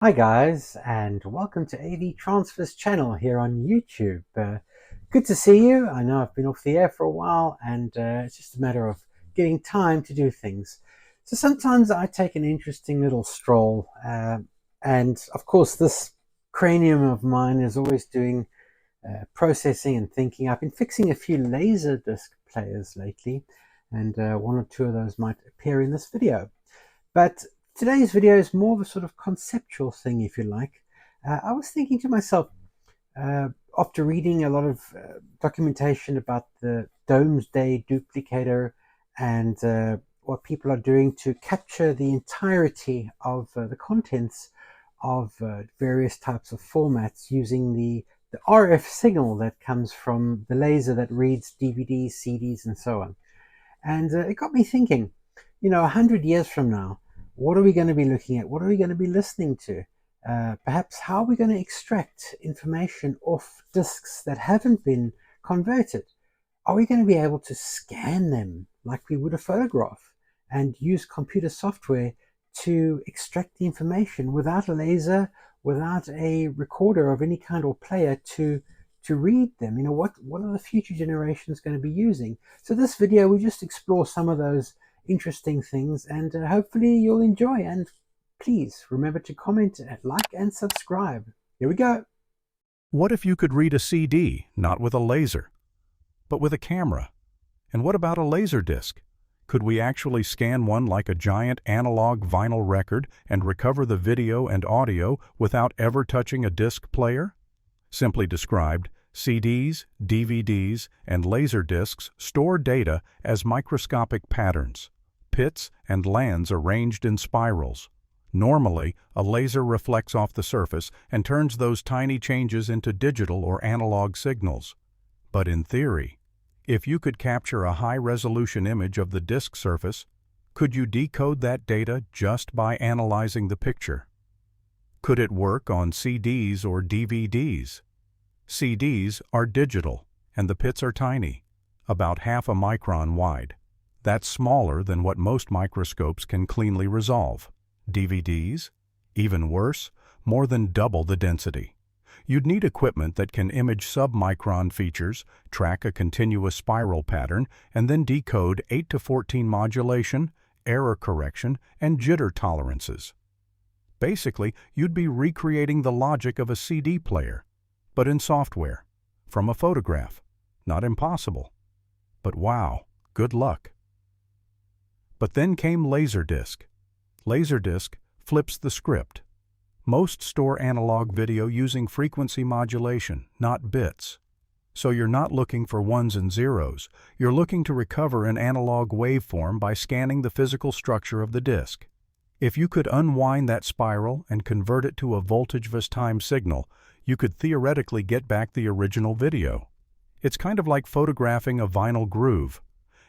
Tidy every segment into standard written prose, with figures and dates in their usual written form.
Hi guys, and welcome to AV Transfer's channel here on YouTube. Good to see you. I know I've been off the air for a while, and it's just a matter of getting time to do things. So sometimes I take an interesting little stroll, and of course this cranium of mine is always doing processing and thinking. I've been fixing a few Laserdisc players lately, and one or two of those might appear in this video. But today's video is more of a sort of conceptual thing, if you like. I was thinking to myself, after reading a lot of documentation about the Domesday duplicator and what people are doing to capture the entirety of the contents of various types of formats using the RF signal that comes from the laser that reads DVDs, CDs, and so on. And it got me thinking, 100 years from now, what are we going to be looking at? What are we going to be listening to? Perhaps how are we going to extract information off discs that haven't been converted? Are we going to be able to scan them like we would a photograph and use computer software to extract the information without a laser, without a recorder of any kind or player to read them? What are the future generations going to be using? So this video, we just explore some of those interesting things, and hopefully you'll enjoy. And please remember to comment, like, and subscribe. Here we go. What if you could read a CD, not with a laser, but with a camera? And what about a Laserdisc? Could we actually scan one like a giant analog vinyl record and recover the video and audio without ever touching a disc player? Simply described, CDs, DVDs, and Laserdiscs store data as microscopic patterns, pits and lands arranged in spirals. Normally, a laser reflects off the surface and turns those tiny changes into digital or analog signals. But in theory, if you could capture a high-resolution image of the disc surface, could you decode that data just by analyzing the picture? Could it work on CDs or DVDs? CDs are digital, and the pits are tiny, about half a micron wide. That's smaller than what most microscopes can cleanly resolve. DVDs? Even worse, more than double the density. You'd need equipment that can image submicron features, track a continuous spiral pattern, and then decode 8 to 14 modulation, error correction, and jitter tolerances. Basically, you'd be recreating the logic of a CD player, but in software, from a photograph. Not impossible. But wow, good luck. But then came Laserdisc. Laserdisc flips the script. Most store analog video using frequency modulation, not bits. So you're not looking for ones and zeros. You're looking to recover an analog waveform by scanning the physical structure of the disc. If you could unwind that spiral and convert it to a voltage vs time signal, you could theoretically get back the original video. It's kind of like photographing a vinyl groove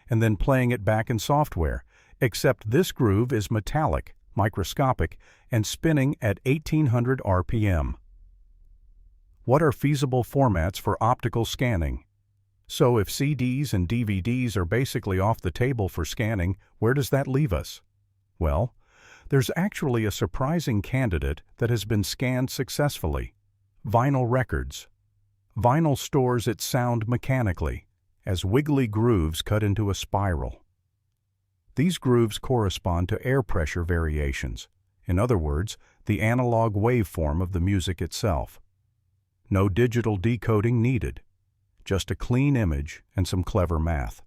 and then playing it back in software, except this groove is metallic, microscopic, and spinning at 1800 RPM. What are feasible formats for optical scanning? So if CDs and DVDs are basically off the table for scanning, where does that leave us? Well, there's actually a surprising candidate that has been scanned successfully: vinyl records. Vinyl stores its sound mechanically, as wiggly grooves cut into a spiral. These grooves correspond to air pressure variations, in other words, the analog waveform of the music itself. No digital decoding needed, just a clean image and some clever math.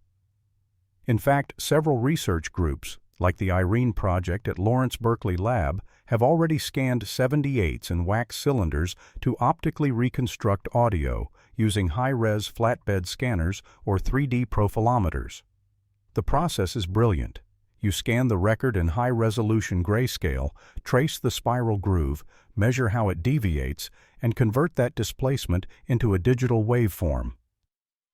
In fact, several research groups, like the IRENE project at Lawrence Berkeley Lab, have already scanned 78s and wax cylinders to optically reconstruct audio using high-res flatbed scanners or 3D profilometers. The process is brilliant. You scan the record in high-resolution grayscale, trace the spiral groove, measure how it deviates, and convert that displacement into a digital waveform.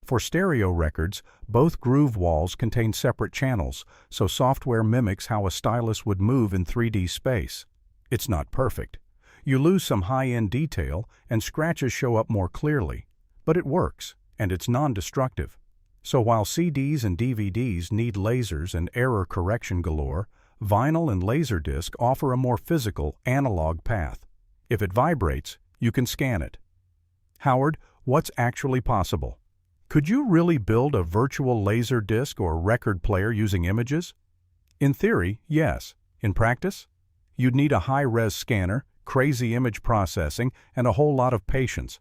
For stereo records, both groove walls contain separate channels, so software mimics how a stylus would move in 3D space. It's not perfect. You lose some high-end detail, and scratches show up more clearly. But it works, and it's non-destructive. So while CDs and DVDs need lasers and error correction galore, vinyl and Laserdisc offer a more physical, analog path. If it vibrates, you can scan it. Howard, what's actually possible? Could you really build a virtual laser disc or record player using images? In theory, yes. In practice? You'd need a high-res scanner, crazy image processing, and a whole lot of patience.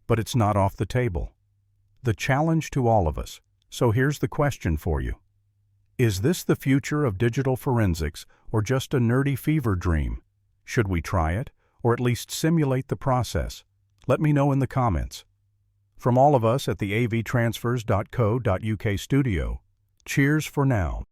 But it's not off the table. The challenge to all of us. So here's the question for you. Is this the future of digital forensics or just a nerdy fever dream? Should we try it, or at least simulate the process? Let me know in the comments. From all of us at the avtransfers.co.uk studio, cheers for now.